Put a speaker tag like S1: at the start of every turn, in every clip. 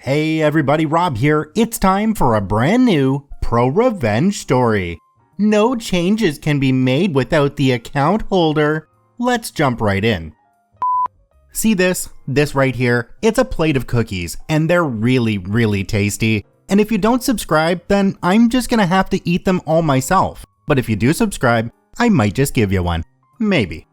S1: Hey everybody, Rob here. It's time for a brand new ProRevenge story. No changes can be made without the account holder. Let's jump right in. See this? This right here? It's a plate of cookies, and they're really tasty. And if you don't subscribe, then I'm just gonna have to eat them all myself. But if you do subscribe, I might just give you one. Maybe.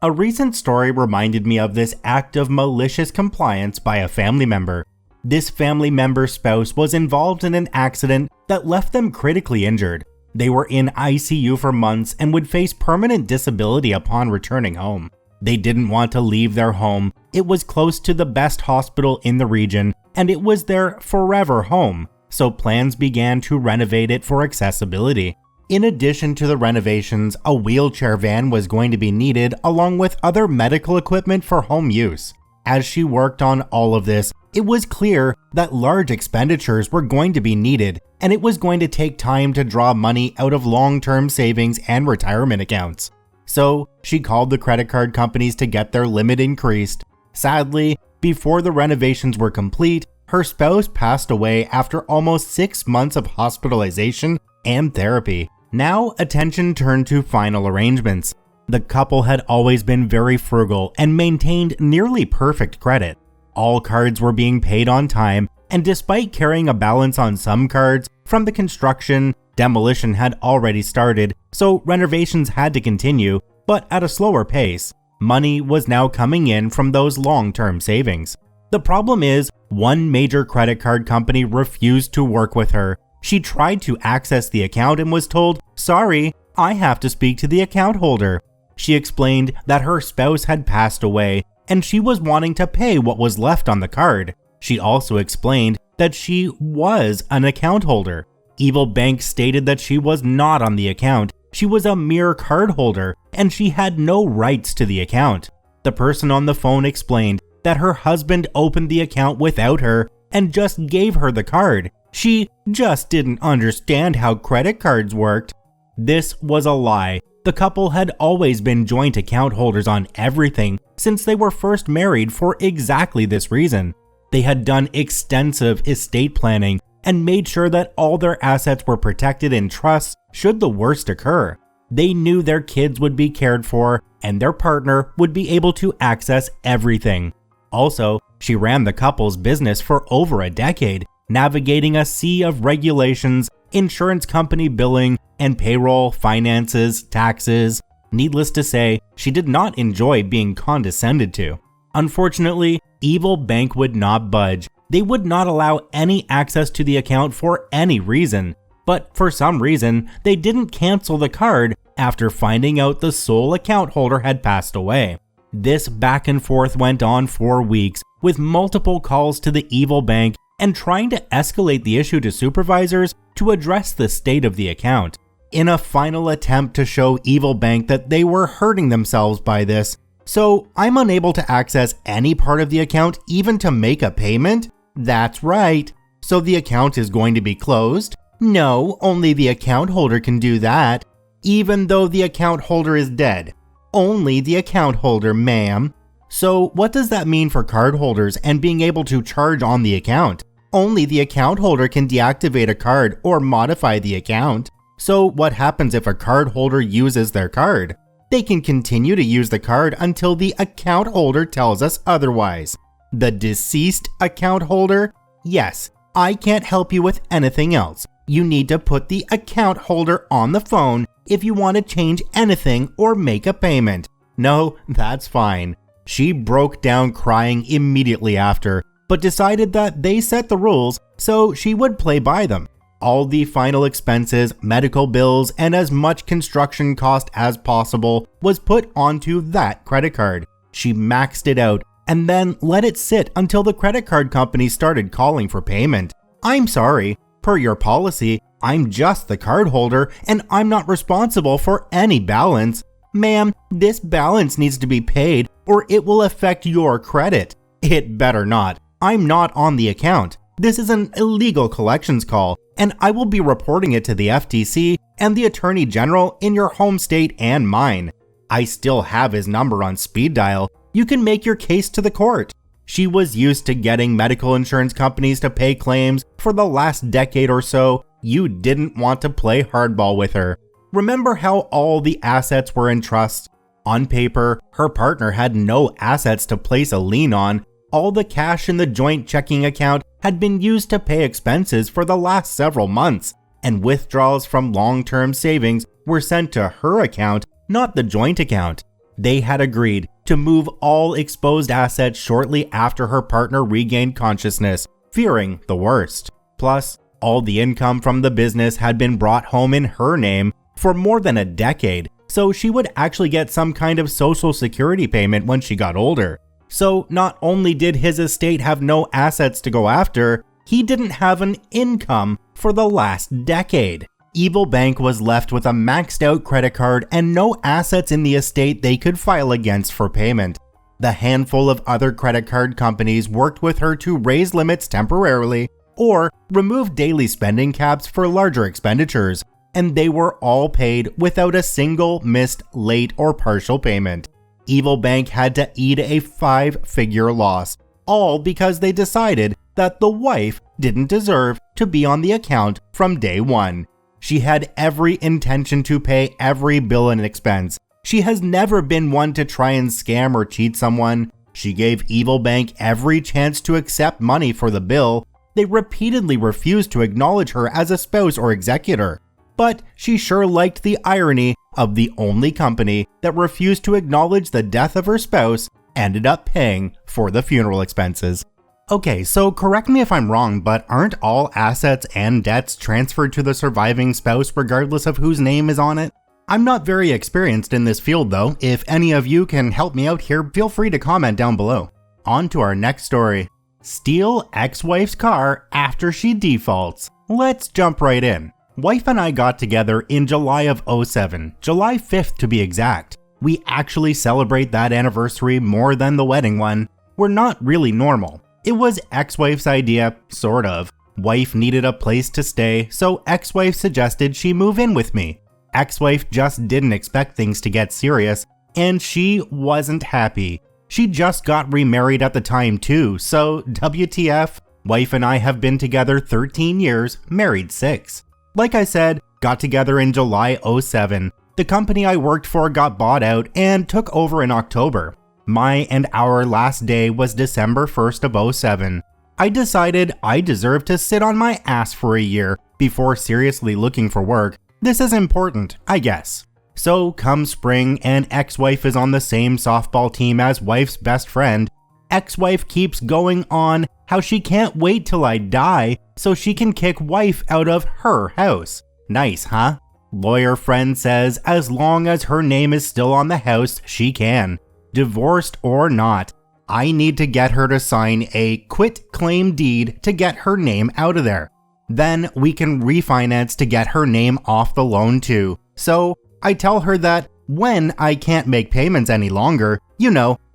S1: A recent story reminded me of this act of malicious compliance by a family member. This family member's spouse was involved in an accident that left them critically injured. They were in ICU for months and would face permanent disability upon returning home. They didn't want to leave their home. It was close to the best hospital in the region, and it was their forever home, so plans began to renovate it for accessibility. In addition to the renovations, a wheelchair van was going to be needed along with other medical equipment for home use. As she worked on all of this, it was clear that large expenditures were going to be needed, and it was going to take time to draw money out of long-term savings and retirement accounts. So she called the credit card companies to get their limit increased. Sadly, before the renovations were complete, her spouse passed away after almost 6 months of hospitalization and therapy. Now, attention turned to final arrangements. The couple had always been very frugal and maintained nearly perfect credit. All cards were being paid on time, and despite carrying a balance on some cards, from the construction, demolition had already started, so renovations had to continue, but at a slower pace. Money was now coming in from those long-term savings. The problem is, one major credit card company refused to work with her. She tried to access the account and was told, "Sorry, I have to speak to the account holder." She explained that her spouse had passed away and she was wanting to pay what was left on the card. She also explained that she was an account holder. Evil Bank stated that she was not on the account. She was a mere card holder and she had no rights to the account. The person on the phone explained that her husband opened the account without her and just gave her the card. She just didn't understand how credit cards worked. This was a lie. The couple had always been joint account holders on everything since they were first married for exactly this reason. They had done extensive estate planning and made sure that all their assets were protected in trusts should the worst occur. They knew their kids would be cared for and their partner would be able to access everything. Also, she ran the couple's business for over a decade, navigating a sea of regulations, insurance company billing, and payroll, finances, taxes. Needless to say, she did not enjoy being condescended to. Unfortunately, Evil Bank would not budge. They would not allow any access to the account for any reason. But for some reason, they didn't cancel the card after finding out the sole account holder had passed away. This back and forth went on for weeks, with multiple calls to the Evil Bank and trying to escalate the issue to supervisors to address the state of the account. In a final attempt to show Evil Bank that they were hurting themselves by this, "So I'm unable to access any part of the account even to make a payment?" "That's right. So the account is going to be closed?" "No, only the account holder can do that." "Even though the account holder is dead?" "Only the account holder, ma'am." "So what does that mean for card holders and being able to charge on the account?" "Only the account holder can deactivate a card or modify the account." "So what happens if a card holder uses their card?" "They can continue to use the card until the account holder tells us otherwise." "The deceased account holder?" "Yes, I can't help you with anything else. You need to put the account holder on the phone if you want to change anything or make a payment." "No, that's fine." She broke down crying immediately after, but decided that they set the rules, so she would play by them. All the final expenses, medical bills, and as much construction cost as possible was put onto that credit card. She maxed it out and then let it sit until the credit card company started calling for payment. "I'm sorry. Per your policy, I'm just the card holder and I'm not responsible for any balance." "Ma'am, this balance needs to be paid or it will affect your credit." "It better not. I'm not on the account. This is an illegal collections call, and I will be reporting it to the FTC and the Attorney General in your home state and mine. I still have his number on speed dial. You can make your case to the court." She was used to getting medical insurance companies to pay claims for the last decade or so. You didn't want to play hardball with her. Remember how all the assets were in trust? On paper, her partner had no assets to place a lien on. All the cash in the joint checking account had been used to pay expenses for the last several months, and withdrawals from long-term savings were sent to her account, not the joint account. They had agreed to move all exposed assets shortly after her partner regained consciousness, fearing the worst. Plus, all the income from the business had been brought home in her name for more than a decade, so she would actually get some kind of social security payment when she got older. So not only did his estate have no assets to go after, he didn't have an income for the last decade. Evil Bank was left with a maxed out credit card and no assets in the estate they could file against for payment. The handful of other credit card companies worked with her to raise limits temporarily or remove daily spending caps for larger expenditures, and they were all paid without a single missed late or partial payment. Evil Bank had to eat a 5-figure loss, all because they decided that the wife didn't deserve to be on the account from day one. She had every intention to pay every bill and expense. She has never been one to try and scam or cheat someone. She gave Evil Bank every chance to accept money for the bill. They repeatedly refused to acknowledge her as a spouse or executor. But she sure liked the irony of the only company that refused to acknowledge the death of her spouse ended up paying for the funeral expenses. Okay, so correct me if I'm wrong, but aren't all assets and debts transferred to the surviving spouse regardless of whose name is on it? I'm not very experienced in this field though. If any of you can help me out here, feel free to comment down below. On to our next story. Steal ex-wife's car after she defaults. Let's jump right in. Wife and I got together in July of 07, July 5th to be exact. We actually celebrate that anniversary more than the wedding one. We're not really normal. It was ex-wife's idea, sort of. Wife needed a place to stay, so ex-wife suggested she move in with me. Ex-wife just didn't expect things to get serious, and she wasn't happy. She just got remarried at the time too, so WTF? Wife and I have been together 13 years, married 6. Like I said, got together in July 07. The company I worked for got bought out and took over in October. My and our last day was December 1st of 07. I decided I deserved to sit on my ass for a year before seriously looking for work. This is important, I guess. So come spring and ex-wife is on the same softball team as wife's best friend. Ex-wife keeps going on how she can't wait till I die so she can kick wife out of her house. Nice, huh? Lawyer friend says as long as her name is still on the house, she can. Divorced or not, I need to get her to sign a quit claim deed to get her name out of there. Then we can refinance to get her name off the loan too. So I tell her that when I can't make payments any longer,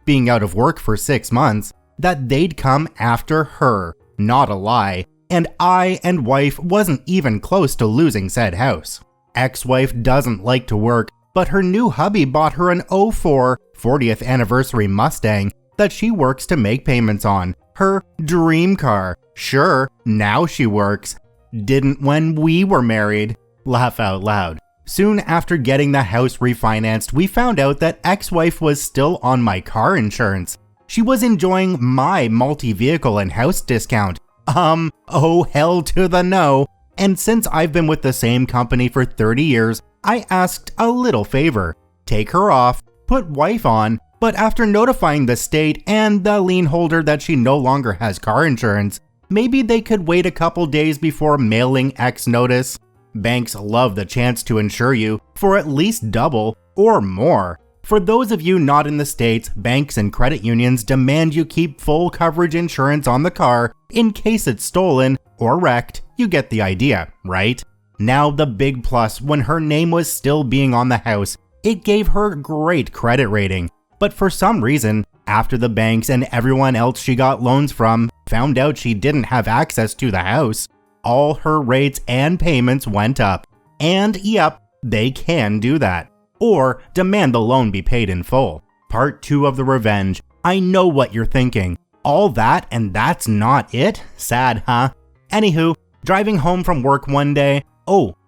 S1: being out of work for 6 months, that they'd come after her. Not a lie. And I and wife wasn't even close to losing said house. Ex-wife doesn't like to work, but her new hubby bought her an 04 40th anniversary Mustang that she works to make payments on. Her dream car. Sure, now she works. Didn't when we were married. Laugh out loud. Soon after getting the house refinanced, we found out that ex-wife was still on my car insurance. She was enjoying my multi-vehicle and house discount. Oh hell to the no. And since I've been with the same company for 30 years, I asked a little favor. Take her off, put wife on, but after notifying the state and the lien holder that she no longer has car insurance, maybe they could wait a couple days before mailing X notice. Banks love the chance to insure you for at least double or more. For those of you not in the States, banks and credit unions demand you keep full coverage insurance on the car in case it's stolen or wrecked. You get the idea, right? Now the big plus, when her name was still being on the house, it gave her great credit rating. But for some reason, after the banks and everyone else she got loans from found out she didn't have access to the house, all her rates and payments went up. And yep, they can do that. Or demand the loan be paid in full. Part 2 of the revenge. I know what you're thinking. All that and that's not it? Sad, huh? Anywho, driving home from work one day,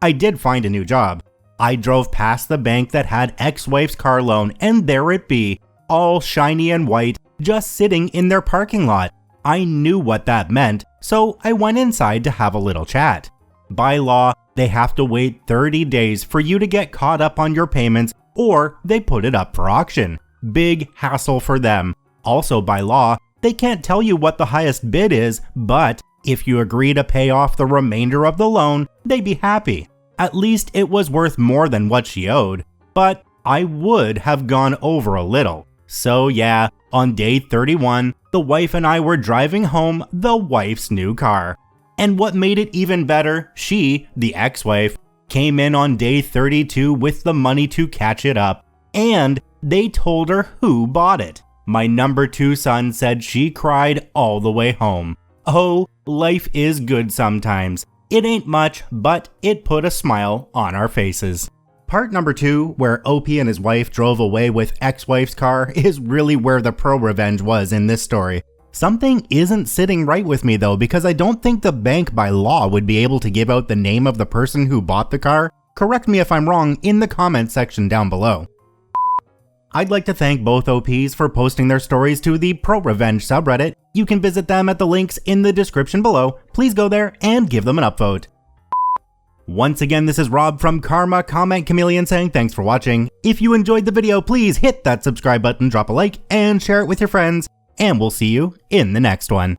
S1: I did find a new job. I drove past the bank that had Xwife's car loan, and there it be, all shiny and white, just sitting in their parking lot. I knew what that meant, so I went inside to have a little chat. By law, they have to wait 30 days for you to get caught up on your payments, or they put it up for auction. Big hassle for them. Also by law, they can't tell you what the highest bid is, but if you agree to pay off the remainder of the loan, they'd be happy. At least it was worth more than what she owed, but I would have gone over a little. So yeah, on day 31, the wife and I were driving home the wife's new car. And what made it even better, she, the ex-wife, came in on day 32 with the money to catch it up, and they told her who bought it. My number 2 son said she cried all the way home. Oh, life is good sometimes. It ain't much, but it put a smile on our faces. Part number 2, where OP and his wife drove away with ex-wife's car, is really where the ProRevenge was in this story. Something isn't sitting right with me though, because I don't think the bank by law would be able to give out the name of the person who bought the car. Correct me if I'm wrong in the comment section down below. I'd like to thank both OPs for posting their stories to the ProRevenge subreddit. You can visit them at the links in the description below. Please go there and give them an upvote. Once again, this is Rob from Karma Comment Chameleon saying thanks for watching. If you enjoyed the video, please hit that subscribe button, drop a like, and share it with your friends. And we'll see you in the next one.